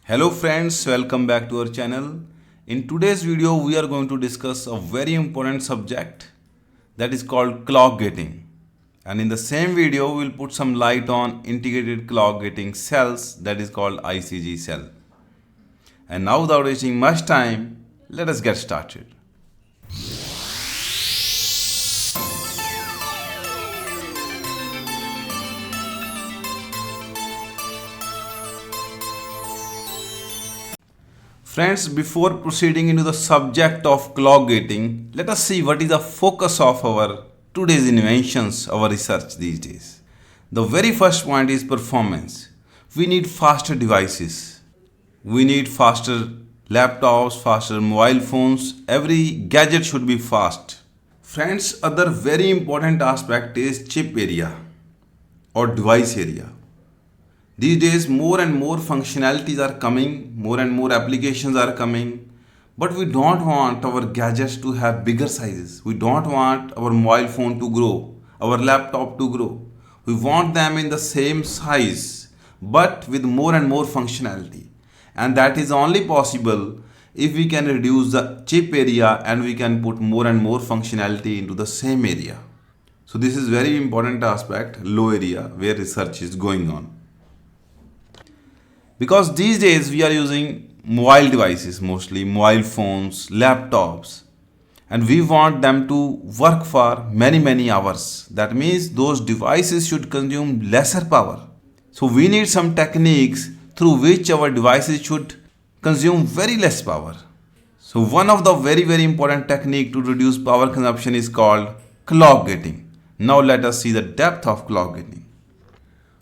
Hello friends, welcome back to our channel. In today's video, we are going to discuss a very important subject that is called clock gating. And in the same video, we'll put some light on integrated clock gating cells that is called ICG cell. And now without wasting much time, let us get started. Friends, before proceeding into the subject of clock gating, let us see what is the focus of our today's inventions, our research these days. The very first point is performance. We need faster devices. We need faster laptops, faster mobile phones. Every gadget should be fast. Friends, other very important aspect is chip area or device area. These days, more and more functionalities are coming, more and more applications are coming, but we don't want our gadgets to have bigger sizes. We don't want our mobile phone to grow, our laptop to grow. We want them in the same size, but with more and more functionality. And that is only possible if we can reduce the chip area and we can put more and more functionality into the same area. So this is very important aspect, low area, where research is going on. Because these days we are using mobile devices, mostly mobile phones, laptops, and we want them to work for many hours. That means those devices should consume lesser power. So we need some techniques through which our devices should consume very less power. So one of the very important technique to reduce power consumption is called clock gating. Now let us see the depth of clock gating.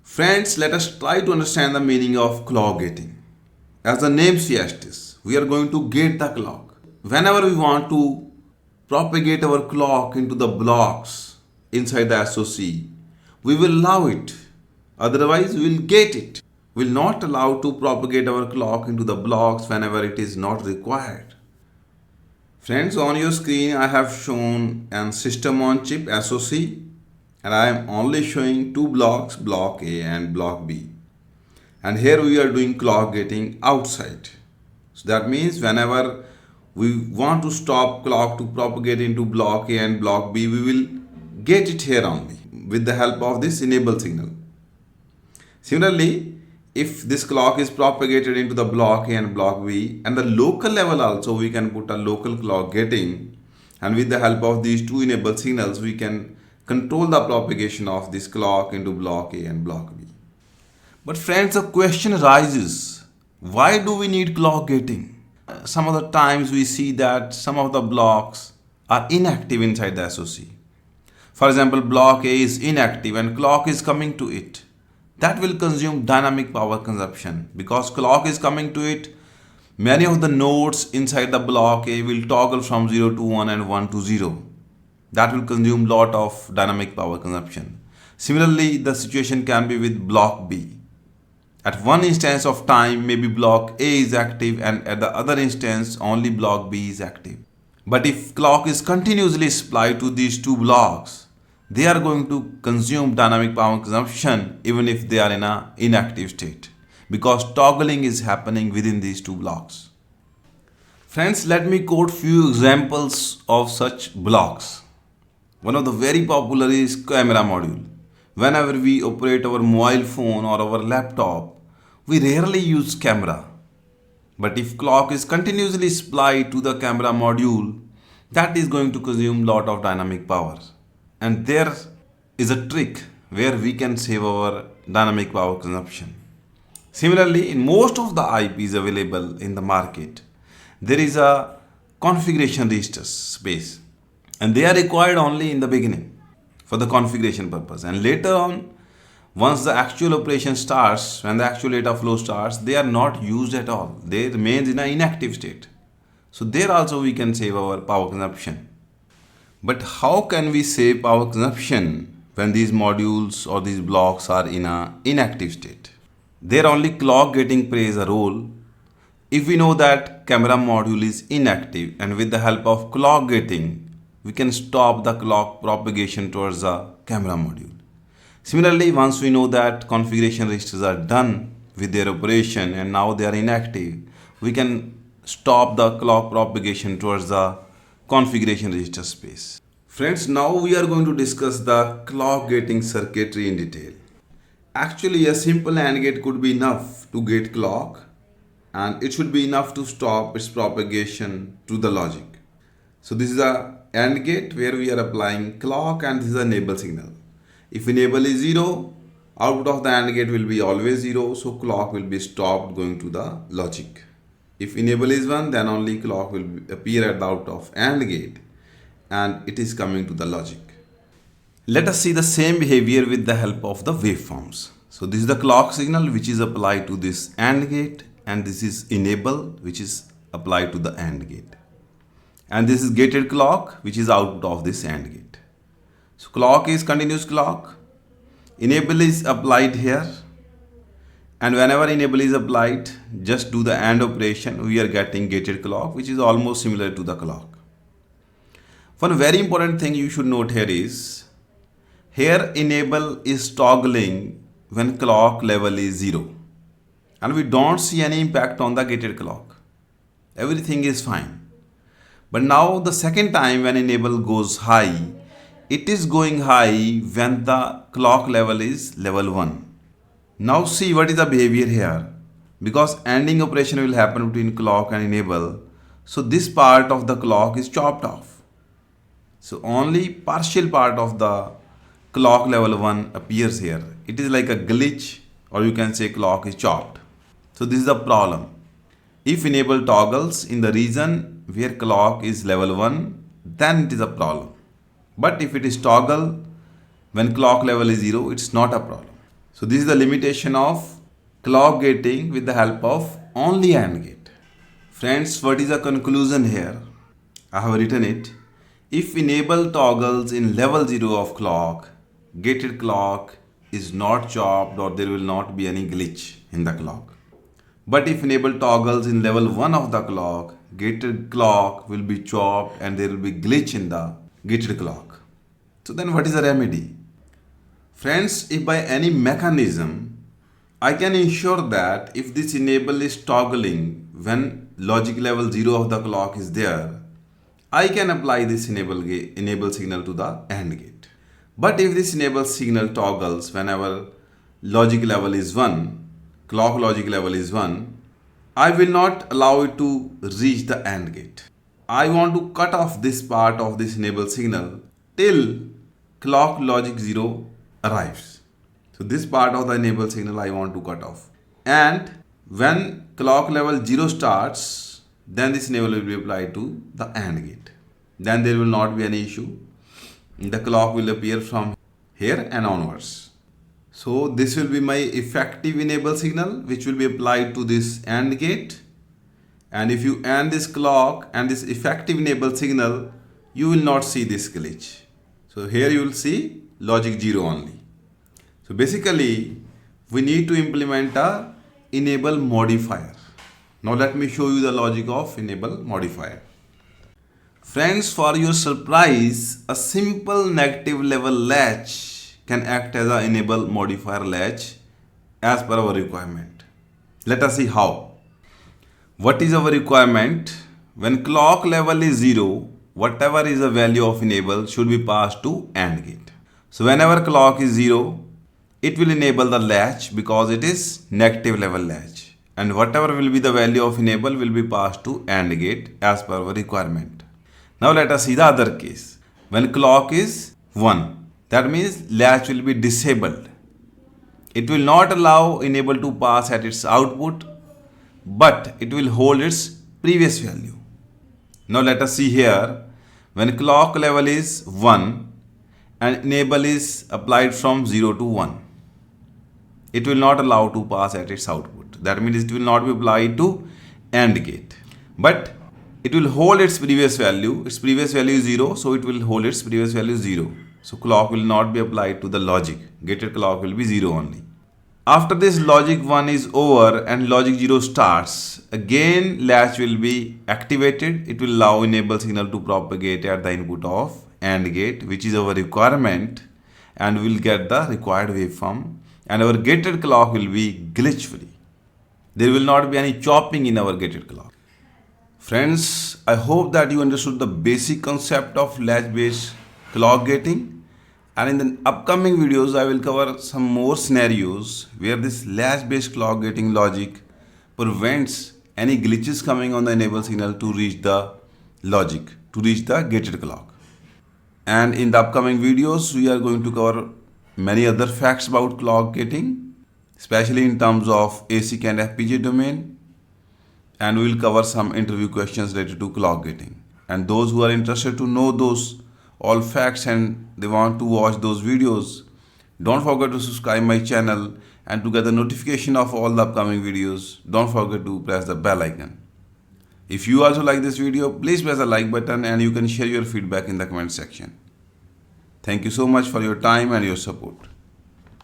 Friends, let us try to understand the meaning of clock gating. As the name suggests, we are going to gate the clock. Whenever we want to propagate our clock into the blocks inside the SoC, we will allow it. Otherwise, we will gate it. We will not allow to propagate our clock into the blocks whenever it is not required. Friends, on your screen, I have shown an system on chip SoC. And I am only showing two blocks, block A and block B. And here we are doing clock gating outside. So that means whenever we want to stop clock to propagate into block A and block B, we will gate it here only with the help of this enable signal. Similarly, if this clock is propagated into the block A and block B, and the local level also we can put a local clock gating, and with the help of these two enable signals we can control the propagation of this clock into block A and block B. But friends, the question arises, why do we need clock gating? Some of the times we see that some of the blocks are inactive inside the SoC. For example, block A is inactive and clock is coming to it. That will consume dynamic power consumption. Because clock is coming to it, many of the nodes inside the block A will toggle from 0 to 1 and 1 to 0. That will consume lot of dynamic power consumption. Similarly, the situation can be with block B. At one instance of time, maybe block A is active and at the other instance, only block B is active. But if clock is continuously supplied to these two blocks, they are going to consume dynamic power consumption even if they are in an inactive state, because toggling is happening within these two blocks. Friends, let me quote few examples of such blocks. One of the very popular is camera module. Whenever we operate our mobile phone or our laptop, we rarely use camera. But if clock is continuously supplied to the camera module, that is going to consume lot of dynamic power. And there is a trick where we can save our dynamic power consumption. Similarly, in most of the IPs available in the market, there is a configuration register space. And they are required only in the beginning for the configuration purpose. And later on, once the actual operation starts, when the actual data flow starts, they are not used at all. They remain in an inactive state. So there also we can save our power consumption. But how can we save power consumption when these modules or these blocks are in an inactive state? There only clock gating plays a role. If we know that camera module is inactive, and with the help of clock gating, we can stop the clock propagation towards the camera module. Similarly, once we know that configuration registers are done, with their operation and now they are inactive, we can stop the clock propagation towards the configuration register space. Friends, now we are going to discuss the clock gating circuitry in detail. Actually, a simple AND gate could be enough to gate clock, and it should be enough to stop its propagation to the logic. So this is a AND gate where we are applying clock, and this is a enable signal. If enable is 0, output of the AND gate will be always 0, so clock will be stopped going to the logic. If enable is 1, then only clock will appear at the output of AND gate and it is coming to the logic. Let us see the same behavior with the help of the waveforms. So this is the clock signal which is applied to this AND gate, and this is enable which is applied to the AND gate. And this is gated clock which is output of this AND gate. So clock is continuous clock. Enable is applied here, and whenever enable is applied, just do the AND operation, we are getting gated clock which is almost similar to the clock. One very important thing you should note here is, here enable is toggling when clock level is 0, and we don't see any impact on the gated clock. Everything is fine. But now the second time when enable goes high, it is going high when the clock level is level 1. Now see what is the behavior here. Because ANDing operation will happen between clock and enable, so this part of the clock is chopped off. So only partial part of the clock level 1 appears here. It is like a glitch, or you can say clock is chopped. So this is the problem. If enable toggles in the region where clock is level 1, then it is a problem. But if it is toggle when clock level is 0, it's not a problem. So this is the limitation of clock gating with the help of only AND gate. Friends, what is the conclusion here? I have written it. If enable toggles in level 0 of clock, gated clock is not chopped, or there will not be any glitch in the clock. But if enable toggles in level 1 of the clock, gated clock will be chopped and there will be glitch in the gated clock. So then what is the remedy? Friends, if by any mechanism I can ensure that if this enable is toggling when logic level 0 of the clock is there, I can apply this enable signal to the AND gate. But if this enable signal toggles whenever logic level is 1, clock logic level is 1, I will not allow it to reach the AND gate. I want to cut off this part of this enable signal till clock logic 0 arrives. So this part of the enable signal I want to cut off. And when clock level 0 starts, then this enable will be applied to the AND gate. Then there will not be any issue. The clock will appear from here and onwards. So this will be my effective enable signal which will be applied to this AND gate. And if you AND this clock and this effective enable signal, you will not see this glitch. So here you will see logic 0 only. So basically we need to implement a enable modifier. Now let me show you the logic of enable modifier. Friends, for your surprise, a simple negative level latch can act as an enable modifier latch as per our requirement. Let us see how. What is our requirement? When clock level is 0, whatever is the value of enable should be passed to AND gate. So whenever clock is 0, it will enable the latch because it is negative level latch. And whatever will be the value of enable will be passed to AND gate as per our requirement. Now let us see the other case. When clock is 1, that means latch will be disabled. It will not allow enable to pass at its output, but it will hold its previous value. Now let us see here. When clock level is 1 and enable is applied from 0 to 1, it will not allow to pass at its output. That means it will not be applied to AND gate. But it will hold its previous value. Its previous value is 0, so it will hold its previous value 0. So clock will not be applied to the logic. Gated clock will be 0 only. After this logic 1 is over and logic 0 starts, again latch will be activated. It will allow enable signal to propagate at the input of AND gate, which is our requirement, and we will get the required waveform, and our gated clock will be glitch free. There will not be any chopping in our gated clock. Friends, I hope that you understood the basic concept of latch based clock gating, and in the upcoming videos I will cover some more scenarios where this latch based clock gating logic prevents any glitches coming on the enable signal to reach the logic, to reach the gated clock. And in the upcoming videos we are going to cover many other facts about clock gating, especially in terms of ASIC and FPGA domain, and we will cover some interview questions related to clock gating. And those who are interested to know those all facts and they want to watch those videos, don't forget to subscribe my channel, and to get the notification of all the upcoming videos, don't forget to press the bell icon. If you also like this video, please press the like button and you can share your feedback in the comment section. Thank you so much for your time and your support.